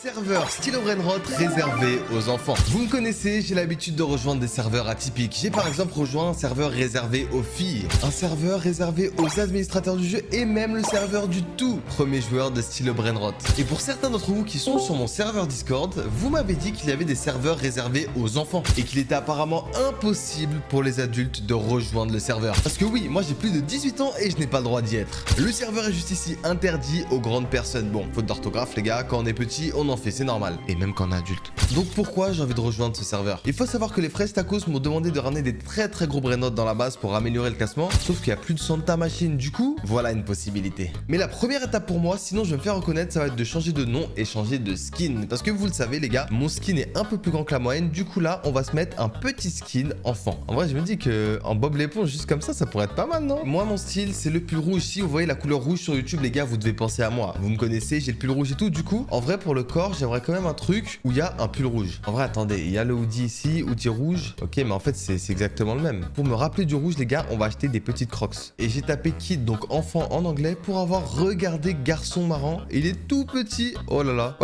serveur stylo Brainrot réservé aux enfants. Vous me connaissez, j'ai l'habitude de rejoindre des serveurs atypiques. J'ai par exemple rejoint un serveur réservé aux filles, un serveur réservé aux administrateurs du jeu et même le serveur du tout premier joueur de stylo Brainrot. Et pour certains d'entre vous qui sont sur mon serveur Discord, vous m'avez dit qu'il y avait des serveurs réservés aux enfants et qu'il était apparemment impossible pour les adultes de rejoindre le serveur. Parce que oui, moi j'ai plus de 18 ans et je n'ai pas le droit d'y être. Le serveur est juste ici interdit aux grandes personnes. Bon, faute d'orthographe les gars, quand on est petit, on en fait, c'est normal. Et même quand on est adulte. Donc pourquoi j'ai envie de rejoindre ce serveur? Il faut savoir que les frères Tacos m'ont demandé de ramener des très gros brainots dans la base pour améliorer le classement. Sauf qu'il n'y a plus de Santa Machine, du coup, voilà une possibilité. Mais la première étape pour moi, sinon je vais me faire reconnaître, ça va être de changer de nom et changer de skin. Parce que vous le savez les gars, mon skin est un peu plus grand que la moyenne. Du coup là, on va se mettre un petit skin enfant. En vrai, je me dis que en Bob l'éponge juste comme ça pourrait être pas mal, non? Moi, mon style, c'est le pull rouge. Si vous voyez la couleur rouge sur YouTube, les gars, vous devez penser à moi. Vous me connaissez, j'ai le pull rouge et tout. Du coup, en vrai, pour le corps, j'aimerais quand même un truc où il y a un pull rouge. En vrai, attendez, il y a le hoodie ici, hoodie rouge. Ok, mais en fait, c'est exactement le même. Pour me rappeler du rouge, les gars, on va acheter des petites crocs. Et j'ai tapé kid, donc enfant en anglais, pour avoir regardé garçon marrant. Il est tout petit. Oh là là.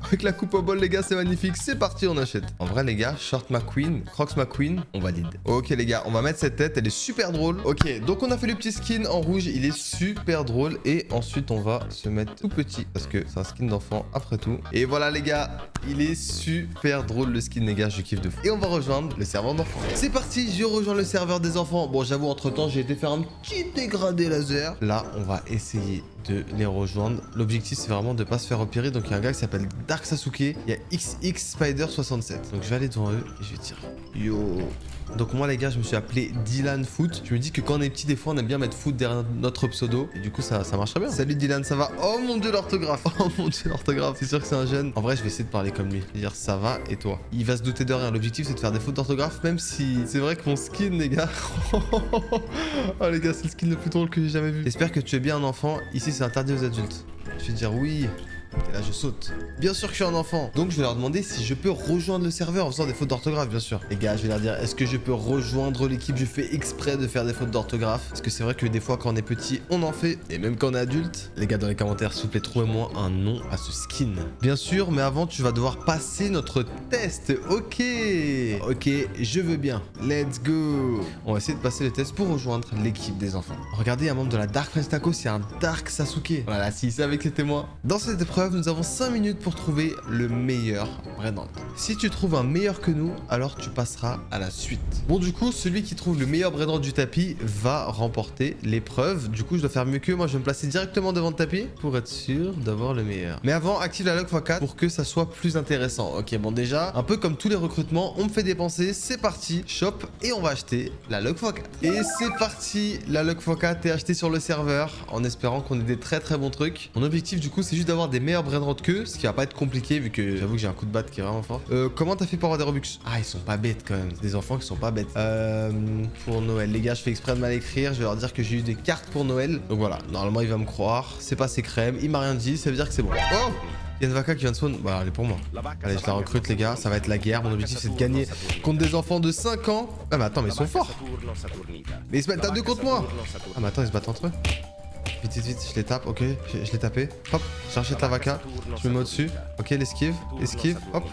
Avec la coupe au bol, les gars, c'est magnifique. C'est parti, on achète. En vrai, les gars, short McQueen, crocs McQueen, on valide. Ok, les gars, on va mettre cette tête. Elle est super drôle. Ok, donc on a fait le petit skin en rouge. Il est super drôle. Et ensuite, on va se mettre tout petit parce que c'est un skin d'enfant après tout. Et voilà, les gars, il est super drôle le skin, les gars. Je kiffe de fou. Et on va rejoindre le serveur d'enfants. C'est parti, je rejoins le serveur des enfants. Bon, j'avoue, entre-temps, j'ai été faire un petit dégradé laser. Là, on va essayer de les rejoindre. L'objectif, c'est vraiment de pas se faire repérer. Donc, il y a un gars qui s'appelle Dark Sasuke. Il y a XX Spider 67. Donc, je vais aller devant eux et je vais dire yo. Donc moi les gars, je me suis appelé Dylan Foot. Je me dis que quand on est petit, des fois on aime bien mettre foot derrière notre pseudo. Et du coup ça marcherait bien. Salut Dylan, ça va? Oh mon dieu l'orthographe. Oh mon dieu l'orthographe. C'est sûr que c'est un jeune. En vrai je vais essayer de parler comme lui. Je vais dire ça va et toi? Il va se douter de rien. L'objectif c'est de faire des fautes d'orthographe. Même si c'est vrai que mon skin les gars. Oh les gars, c'est le skin le plus drôle que j'ai jamais vu. J'espère que tu es bien un enfant. Ici c'est interdit aux adultes. Je vais dire oui. Et là je saute. Bien sûr que je suis un enfant. Donc je vais leur demander si je peux rejoindre le serveur en faisant des fautes d'orthographe, bien sûr. Les gars, je vais leur dire, est-ce que je peux rejoindre l'équipe? Je fais exprès de faire des fautes d'orthographe. Parce que c'est vrai que des fois quand on est petit, on en fait. Et même quand on est adulte. Les gars, dans les commentaires, s'il vous plaît, trouvez-moi un nom à ce skin. Bien sûr, mais avant, tu vas devoir passer notre test. Ok. Ok, je veux bien. Let's go. On va essayer de passer le test pour rejoindre l'équipe des enfants. Regardez, un membre de la Dark Friends Tacos, c'est un Dark Sasuke. Voilà, si c'est avec que c'était moi. Dans cette épreuve, nous avons 5 minutes pour trouver le meilleur Brainrot. Si tu trouves un meilleur que nous, alors tu passeras à la suite. Bon, du coup, celui qui trouve le meilleur Brainrot du tapis va remporter l'épreuve. Du coup, je dois faire mieux que moi. Je vais me placer directement devant le tapis pour être sûr d'avoir le meilleur. Mais avant, active la log x4 pour que ça soit plus intéressant. Ok, bon, déjà, un peu comme tous les recrutements, on me fait dépenser. C'est parti, shop, et on va acheter la log x4. Et c'est parti, la log x4 est achetée sur le serveur en espérant qu'on ait des très bons trucs. Mon objectif, du coup, c'est juste d'avoir des meilleurs Brainrot que, ce qui va pas être compliqué vu que j'avoue que j'ai un coup de batte qui est vraiment fort. Comment t'as fait pour avoir des Robux? Ah, ils sont pas bêtes quand même. C'est des enfants qui sont pas bêtes. Pour Noël, les gars, je fais exprès de mal écrire. Je vais leur dire que j'ai eu des cartes pour Noël. Donc voilà, normalement il va me croire. C'est pas ses crèmes. Il m'a rien dit, ça veut dire que c'est bon. Oh! Il y a une vaca qui vient de spawn. Bah, elle est pour moi. Allez, je la recrute, les gars. Ça va être la guerre. Mon objectif, c'est de gagner contre des enfants de 5 ans. Ah, mais attends, mais ils sont forts. Mais ils se mettent à deux contre moi. Ah, mais attends, ils se battent entre eux. Vite, je les tape, ok, je l'ai tapé. Hop, j'achète la vaca, je me mets au-dessus. Ok, l'esquive, hop.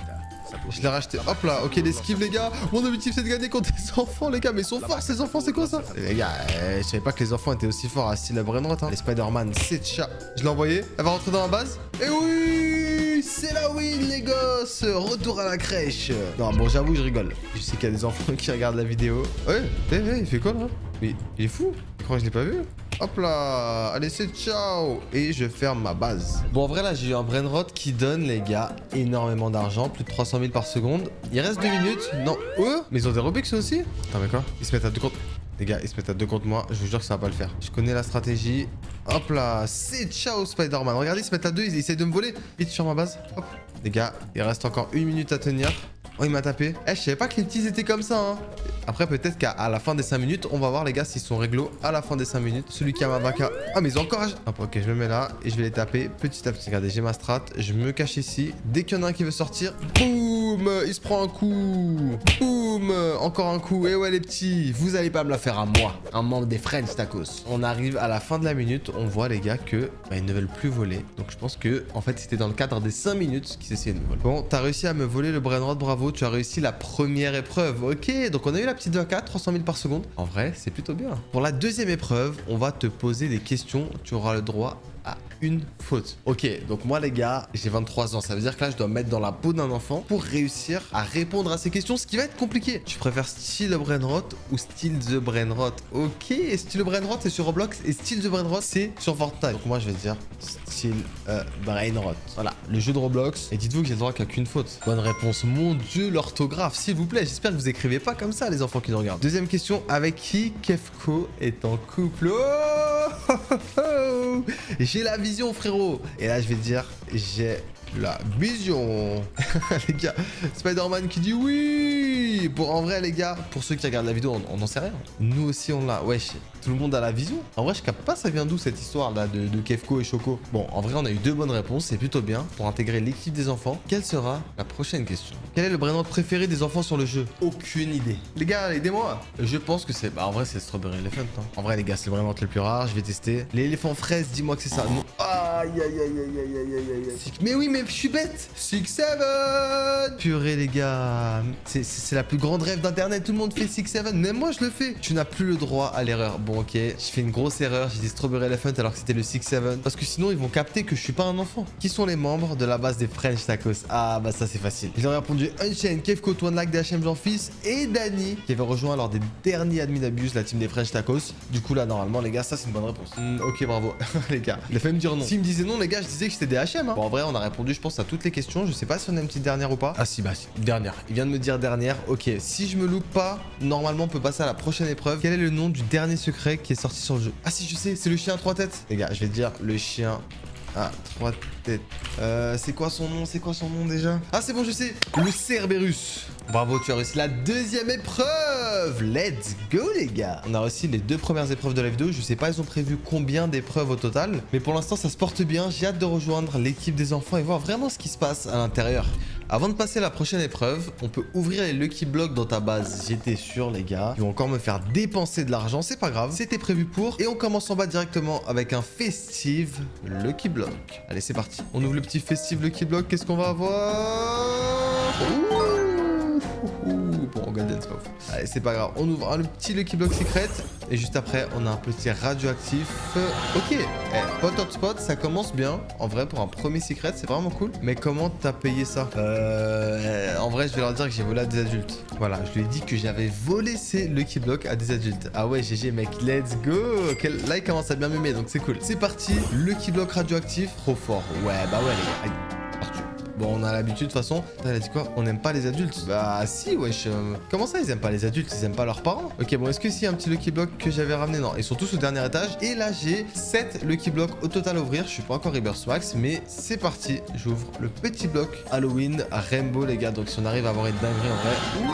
Je l'ai racheté, hop là, ok, l'esquive les gars. Mon objectif c'est de gagner contre des enfants les gars, mais ils sont forts ces enfants, c'est quoi ça? Les gars, je savais pas que les enfants étaient aussi forts à style Brainrot, hein. Les Spider-Man, c'est chat. Je l'ai envoyé, elle va rentrer dans la base. Et oui, c'est la win les gosses. Retour à la crèche. Non, bon, j'avoue, je rigole. Je sais qu'il y a des enfants qui regardent la vidéo. Ouais, il fait quoi là? Mais il est fou. Je crois que je l'ai pas vu. Hop là, allez c'est ciao. Et je ferme ma base. Bon en vrai là j'ai eu un Brainrot qui donne les gars énormément d'argent. Plus de 300 000 par seconde. Il reste 2 minutes. Non, eux, mais ils ont des Robux aussi. Attends mais quoi? Ils se mettent à deux contre... Les gars, ils se mettent à deux contre moi. Je vous jure que ça va pas le faire. Je connais la stratégie. Hop là, c'est ciao Spider-Man. Regardez, ils se mettent à deux, ils essayent de me voler. Vite sur ma base. Hop. Les gars, il reste encore 1 minute à tenir. Oh, il m'a tapé. Eh, je savais pas que les petits étaient comme ça, hein. Après, peut-être qu'à la fin des 5 minutes, on va voir, les gars, s'ils sont réglo à la fin des 5 minutes. Celui qui a ma vaca. Ah, mais ils ont encore... Hop, ok, je me mets là et je vais les taper petit à petit. Regardez, j'ai ma strat. Je me cache ici. Dès qu'il y en a un qui veut sortir, boum. Boum, il se prend un coup. Boum, encore un coup. Et ouais les petits, vous allez pas me la faire à moi, un membre des French Tacos. On arrive à la fin de la minute, on voit les gars que ils ne veulent plus voler. Donc je pense que en fait c'était dans le cadre des 5 minutes qu'ils essayaient de me voler. Bon, t'as réussi à me voler le brain rot, bravo, tu as réussi la première épreuve. Ok, donc on a eu la petite vaca, 300 000 par seconde. En vrai, c'est plutôt bien. Pour la deuxième épreuve, on va te poser des questions. Tu auras le droit à une faute. Ok, donc moi les gars, j'ai 23 ans. Ça veut dire que là, je dois me mettre dans la peau d'un enfant pour réussir à répondre à ces questions, ce qui va être compliqué. Tu préfères Steal the Brain Rot ou Steal the Brain Rot? Ok, Steal the Brain Rot, c'est sur Roblox et Steal the Brain Rot, c'est sur Fortnite. Donc moi, je vais dire Steal Brain Rot. Voilà, le jeu de Roblox. Et dites-vous que j'ai le droit qu'à qu'une faute. Bonne réponse. Mon Dieu, l'orthographe, s'il vous plaît. J'espère que vous écrivez pas comme ça, les enfants qui nous regardent. Deuxième question, avec qui Kefko est en couple? Oh, j'ai la vision, frérot. Et là, je vais te dire, j'ai la vision. Les gars, Spider-Man qui dit oui. Bon, en vrai, les gars, pour ceux qui regardent la vidéo, on n'en sait rien. Nous aussi, on l'a. Wesh, tout le monde a la vision. En vrai, je capte pas ça vient d'où cette histoire là de Kefko et Choco. Bon, en vrai, on a eu 2 bonnes réponses. C'est plutôt bien pour intégrer l'équipe des enfants. Quelle sera la prochaine question? Quel est le brain rot préféré des enfants sur le jeu? Aucune idée. Les gars, aidez-moi. Je pense que c'est. Bah, en vrai, c'est Strawberry Elephant. Hein. En vrai, les gars, c'est le brain rot le plus rare. Je vais tester. L'éléphant fraise, dis-moi que c'est ça. Non. Aïe, aïe, aïe, aïe, aïe, aïe, aïe, aïe. Mais oui, mais je suis bête. 6-7. Purée, les gars. C'est la plus grande rêve d'internet. Tout le monde fait 6-7. Même moi, je le fais. Tu n'as plus le droit à l'erreur. Bon, ok. J'ai fait une grosse erreur. J'ai dit Strawberry Elephant alors que c'était le 6-7. Parce que sinon, ils vont capter que je suis pas un enfant. Qui sont les membres de la base des French Tacos? Ah, bah ça, c'est facile. Ils ont répondu Unchained, Kefko, Twanlag, DHM, Jean-Fils et Dany, qui avait rejoint lors des derniers Admin Abuse la team des French Tacos. Du coup, là, normalement, les gars, ça, c'est une bonne réponse. Ok, bravo. Les gars, il a fallu me dire non. S'ils me disaient non, les gars, je disais que j'étais DHM. Hein. Bon, en vrai, on a répondu, je pense, à toutes les questions. Je sais pas si on a une petite dernière ou pas. Ah, si, bah, si. Dernière. Il vient de me dire dernière. Ok, si je me loupe pas, normalement, on peut passer à la prochaine épreuve. Quel est le nom du dernier secret qui est sorti sur le jeu? Ah, si, je sais, c'est le chien à 3 têtes. Les gars, je vais dire le chien à 3 têtes. C'est quoi son nom? C'est quoi son nom déjà? Ah, c'est bon, je sais. Le Cerberus. Bravo, tu as réussi la deuxième épreuve. Let's go, les gars. On a réussi les 2 premières épreuves de la vidéo. Je sais pas, ils ont prévu combien d'épreuves au total. Mais pour l'instant, ça se porte bien. J'ai hâte de rejoindre l'équipe des enfants et voir vraiment ce qui se passe à l'intérieur. Avant de passer à la prochaine épreuve, on peut ouvrir les Lucky Blocks dans ta base. J'étais sûr, les gars. Ils vont encore me faire dépenser de l'argent. C'est pas grave. C'était prévu pour. Et on commence en bas directement avec un Festive Lucky Block. Allez, c'est parti. On ouvre le petit Festive Lucky Block. Qu'est-ce qu'on va avoir? Bon, Golden, c'est pas ouf. Allez, c'est pas grave. On ouvre un petit Lucky Block secret. Et juste après, on a un petit radioactif. Ok. Pot hotspot, ça commence bien. En vrai, pour un premier secret, c'est vraiment cool. Mais comment t'as payé ça? En vrai, je vais leur dire que j'ai volé à des adultes. Voilà, je lui ai dit que j'avais volé ces Lucky Blocks à des adultes. Ah ouais, GG, mec, let's go. Là, il commence à bien m'aimer, donc c'est cool. C'est parti. Lucky Block radioactif. Trop fort. Ouais, bah ouais, les gars. Parti. Bon, on a l'habitude de toute façon. Elle a dit quoi? On n'aime pas les adultes? Bah si, wesh. Comment ça, ils aiment pas les adultes? Ils aiment pas leurs parents? Ok, bon, est-ce que s'il y a un petit Lucky Block que j'avais ramené? Non, ils sont tous au dernier étage. Et là, j'ai 7 Lucky Blocks au total à ouvrir. Je suis pas encore Rebirth Max, mais c'est parti. J'ouvre le petit bloc Halloween à Rainbow, les gars. Donc si on arrive à avoir une dinguerie en vrai. Ouh,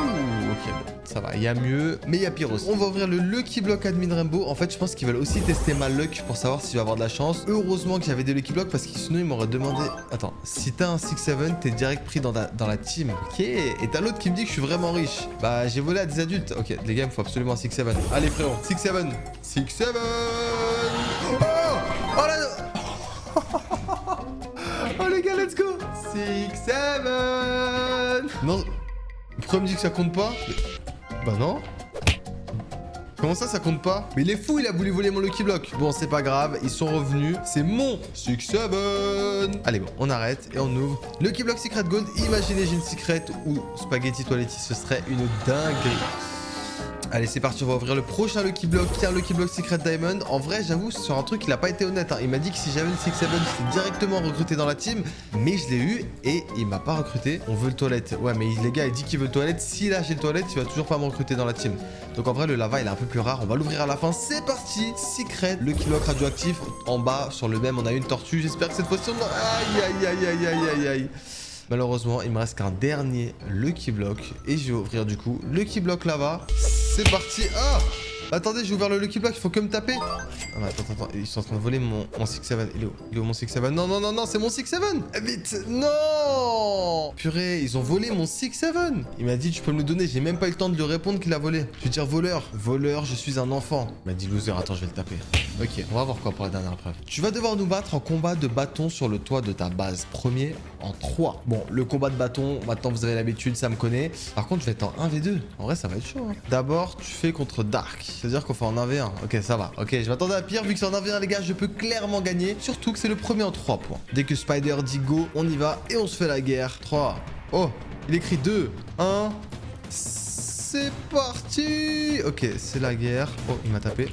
ok, bon, ça va. Il y a mieux, mais il y a pire aussi. On va ouvrir le Lucky Block Admin Rainbow. En fait, je pense qu'ils veulent aussi tester ma luck pour savoir si je vais avoir de la chance. Heureusement que j'avais des Lucky Blocks parce que sinon, ils m'auraient demandé. Attends, si t'as un 6-7, t'es direct pris dans la team. Ok, et t'as l'autre qui me dit que je suis vraiment riche. Bah, j'ai volé à des adultes. Ok, les gars, il me faut absolument un 6-7. Allez, frérot, 6-7. 6-7. Oh, oh là. Oh, les gars, let's go. 6-7. Non, pourquoi il me dit que ça compte pas? Bah, non. Comment ça compte pas? Mais il est fou, il a voulu voler mon Lucky Block. Bon, c'est pas grave, ils sont revenus. C'est mon 6-7. Allez, bon, on arrête et on ouvre. Lucky Block Secret Gold. Imaginez, j'ai une secret ou Spaghetti Toiletti. Ce serait une dinguerie. Allez, c'est parti, on va ouvrir le prochain Lucky Block, qui est un Lucky Block Secret Diamond. En vrai, j'avoue, sur un truc, il a pas été honnête. Hein. Il m'a dit que si j'avais le 6-7, j'étais directement recruté dans la team. Mais je l'ai eu et il m'a pas recruté. On veut le toilette. Ouais, mais les gars, il dit qu'il veut le toilette. Si là, j'ai le toilette, il va toujours pas me recruter dans la team. Donc en vrai, le lava, il est un peu plus rare. On va l'ouvrir à la fin. C'est parti. Secret, Lucky Block radioactif. En bas, sur le même, on a une tortue. J'espère que cette fois-ci, on a... Aïe, aïe, aïe, aïe, aïe, aïe, aïe. Malheureusement, il me reste qu'un dernier Lucky Block. Et je vais ouvrir du coup Lucky Block Lava. C'est parti. Ah! Attendez, j'ai ouvert le Lucky Block, il faut que me taper. Ah, mais attends, ils sont en train de voler mon 6-7. Il est où mon 6-7? Non, non, non, non, c'est mon 6-7. Vite. Non! Purée, ils ont volé mon 6-7. Il m'a dit, tu peux me le donner. J'ai même pas eu le temps de lui répondre qu'il a volé. Je veux dire voleur. Voleur, je suis un enfant. Il m'a dit loser. Attends, je vais le taper. Ok, on va voir quoi pour la dernière épreuve. Tu vas devoir nous battre en combat de bâton sur le toit de ta base. Premier en 3. Bon, le combat de bâton, maintenant vous avez l'habitude, ça me connaît. Par contre, je vais être en 1v2. En vrai, ça va être chaud. Hein. D'abord, tu fais contre Dark. C'est-à-dire qu'on fait en 1v1. Ok, ça va. Ok, je m'attendais à pire. Vu que c'est en 1v1, les gars, je peux clairement gagner. Surtout que c'est le premier en 3 points. Dès que Spider dit go, on y va et on se fait la guerre. 3. Oh, il écrit 2. 1. C'est parti. Ok, c'est la guerre. Oh, il m'a tapé.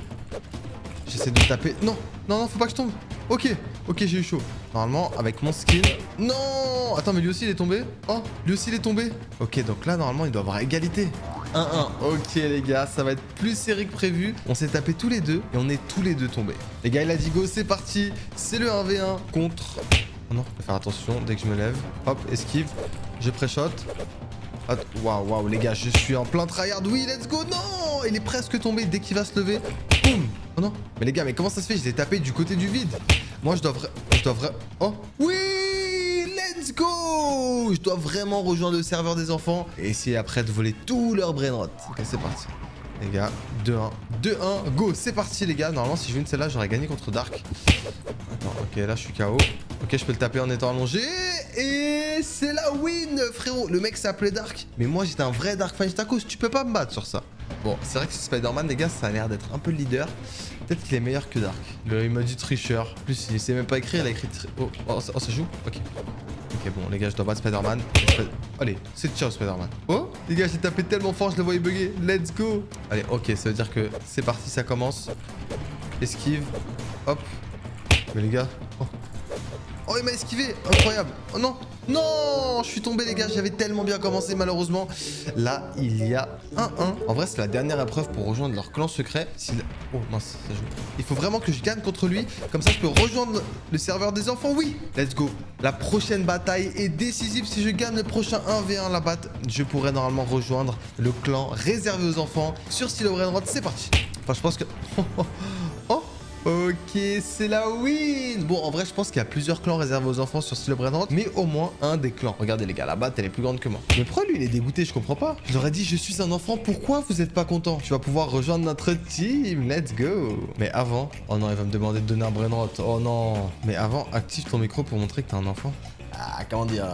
J'essaie de le taper. Non, non, non, faut pas que je tombe. Ok, ok, j'ai eu chaud. Normalement, avec mon skin... Non. Attends, mais lui aussi, il est tombé. Oh, lui aussi, il est tombé. Ok, donc là, normalement, il doit avoir égalité. 1-1. Ok, les gars, ça va être plus serré que prévu. On s'est tapé tous les deux et on est tous les deux tombés. Les gars, il a dit go, c'est parti. C'est le 1v1 contre... Oh non, faut faire attention dès que je me lève. Hop, esquive. Je pré-shot. Waouh, waouh, les gars, je suis en plein tryhard. Oui, let's go. Non, il est presque tombé dès qu'il va se lever. Boum. Oh non. Mais les gars, mais comment ça se fait? Je l'ai tapé du côté du vide. Moi, je dois vraiment... Oh, oui, let's go. Je dois vraiment rejoindre le serveur des enfants et essayer après de voler tout leur brainrot. Ok, c'est parti. Les gars, 2-1. 2-1, go, c'est parti, les gars. Normalement, si je win celle-là, j'aurais gagné contre Dark. Attends, ok, là, je suis KO. Ok, je peux le taper en étant allongé. Et c'est la win, frérot. Le mec s'appelait Dark. Mais moi, j'étais un vrai Dark Fine Tacos. Tu peux pas me battre sur ça. Bon, c'est vrai que ce Spider-Man, les gars, ça a l'air d'être un peu le leader. Peut-être qu'il est meilleur que Dark. Il m'a dit tricheur. En plus, il sait même pas écrire, il a écrit... Oh, ça joue. Ok. Ok, bon, les gars, je dois battre Spider-Man. Allez, c'est ciao, Spider-Man. Oh, les gars, j'ai tapé tellement fort, je le voyais bugger. Let's go. Allez, ok, ça veut dire que c'est parti, ça commence. Esquive. Hop. Mais les gars... Oh, il m'a esquivé. Incroyable. Oh non. Non, je suis tombé, les gars. J'avais tellement bien commencé, malheureusement. Là, il y a 1-1. En vrai, c'est la dernière épreuve pour rejoindre leur clan secret. Oh, mince, ça joue. Il faut vraiment que je gagne contre lui. Comme ça, je peux rejoindre le serveur des enfants. Oui, let's go. La prochaine bataille est décisive. Si je gagne le prochain 1v1 là-bas, je pourrais normalement rejoindre le clan réservé aux enfants sur Silo Brainrot. C'est parti. Enfin, je pense que... Oh. Ok, c'est la win. Bon, en vrai, je pense qu'il y a plusieurs clans réservés aux enfants sur Silo Brainrot, mais au moins un des clans. Regardez, les gars, la batte, elle est plus grande que moi. Mais pourquoi lui, il est dégoûté? Je comprends pas. Je leur ai dit, je suis un enfant, pourquoi vous êtes pas content? Tu vas pouvoir rejoindre notre team, let's go. Mais avant... Oh non, il va me demander de donner un Brainrot. Oh non. Mais avant, active ton micro pour montrer que t'es un enfant. Ah, comment dire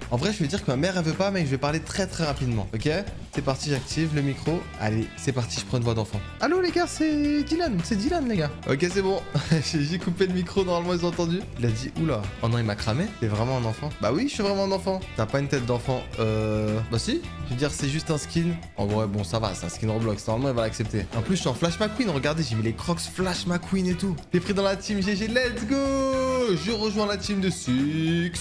En vrai, je vais dire que ma mère, elle veut pas, mais je vais parler très très rapidement, ok? C'est parti, j'active le micro. Allez, c'est parti, je prends une voix d'enfant. Allô, les gars, c'est Dylan, les gars. Ok, c'est bon. J'ai coupé le micro, normalement, ils ont entendu. Il a dit, oula. Oh non, il m'a cramé. T'es vraiment un enfant? Bah oui, je suis vraiment un enfant. T'as pas une tête d'enfant? Bah si. Je veux dire, c'est juste un skin. En vrai, bon, ça va, c'est un skin Roblox. Normalement, il va l'accepter. En plus, je suis en Flash McQueen. Regardez, j'ai mis les Crocs Flash McQueen et tout. T'es pris dans la team GG, let's go. Je rejoins la team de 6-7.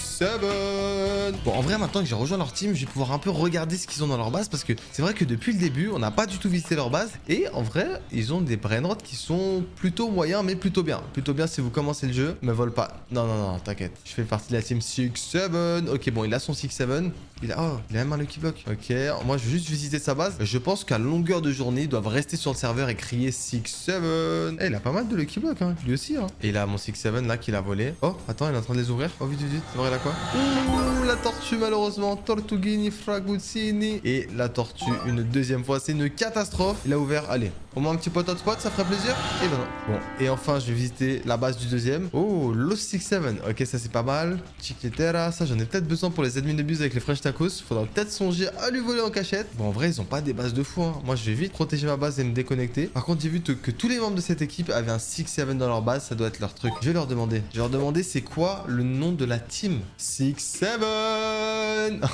Bon, en vrai, maintenant que j'ai rejoint leur team, je vais pouvoir un peu regarder ce qu'ils ont dans leur base parce que c'est vrai que depuis le début, on n'a pas du tout visité leur base et en vrai, ils ont des brainrots qui sont plutôt moyens mais plutôt bien. Plutôt bien si vous commencez le jeu, me vole pas. Non, non, non, t'inquiète. Je fais partie de la team 6-7. Ok, bon, il a son 6-7. Il a même un Lucky Block. Ok, moi, je vais juste visiter sa base. Je pense qu'à longueur de journée, ils doivent rester sur le serveur et crier 6-7. Eh, il a pas mal de Lucky Block, hein, lui aussi. Hein. Et il a mon 6-7 là qu'il a volé. Oh, attends, il est en train de les ouvrir. Oh, vite, vite, vite. C'est vrai, là quoi? Ouh, la tortue, malheureusement. Tortughini, Fraguzzini. Et la tortue, une deuxième fois. C'est une catastrophe. Il a ouvert. Allez, au moins un petit pot hotspot, ça ferait plaisir. Et ben non. Bon, et enfin, je vais visiter la base du deuxième. Oh, Lost 6-7. Ok, ça c'est pas mal. Chiquitera, ça j'en ai peut-être besoin pour les admin de bus avec les French Tacos. Faudra peut-être songer à lui voler en cachette. Bon, en vrai, ils ont pas des bases de fou. Hein. Moi, je vais vite protéger ma base et me déconnecter. Par contre, j'ai vu que tous les membres de cette équipe avaient un 6-7 dans leur base. Ça doit être leur truc. Je vais leur demander. Je vais leur demander c'est quoi le nom de la team 6-7.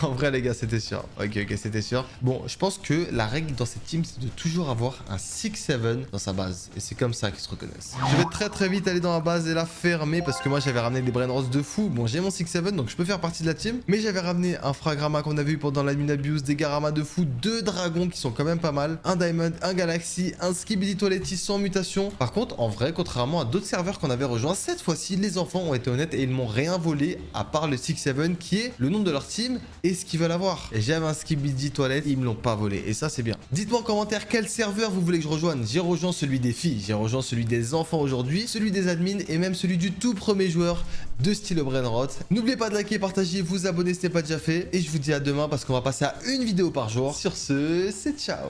En vrai, les gars, c'était sûr. Ok, ok, c'était sûr. Bon, je pense que la règle dans cette team, c'est de toujours avoir un 6-7 dans sa base. Et c'est comme ça qu'ils se reconnaissent. Je vais très très vite aller dans la base et la fermer parce que moi, j'avais ramené des brainrots de fou. Bon, j'ai mon 6-7, donc je peux faire partie de la team. Mais j'avais ramené un Fragramma qu'on avait eu pendant l'admin abuse, des Garama de fou, 2 dragons qui sont quand même pas mal, un Diamond, un Galaxy, un Skibidi Toiletti sans mutation. Par contre, en vrai, contrairement à d'autres serveurs qu'on avait rejoints, cette fois-ci, les enfants ont été honnêtes et ils m'ont rien volé à part le 6-7 qui est le nom de leur team et ce qu'ils veulent avoir. Et j'avais un Skibidi toilette, ils me l'ont pas volé. Et ça, c'est bien. Dites-moi en commentaire quel serveur vous voulez que je rejoigne. J'ai rejoint celui des filles, j'ai rejoint celui des enfants aujourd'hui, celui des admins et même celui du tout premier joueur de Style Brainrot. N'oubliez pas de liker, partager, vous abonner si ce n'est pas déjà fait. Et je vous dis à demain parce qu'on va passer à une vidéo par jour. Sur ce, c'est ciao.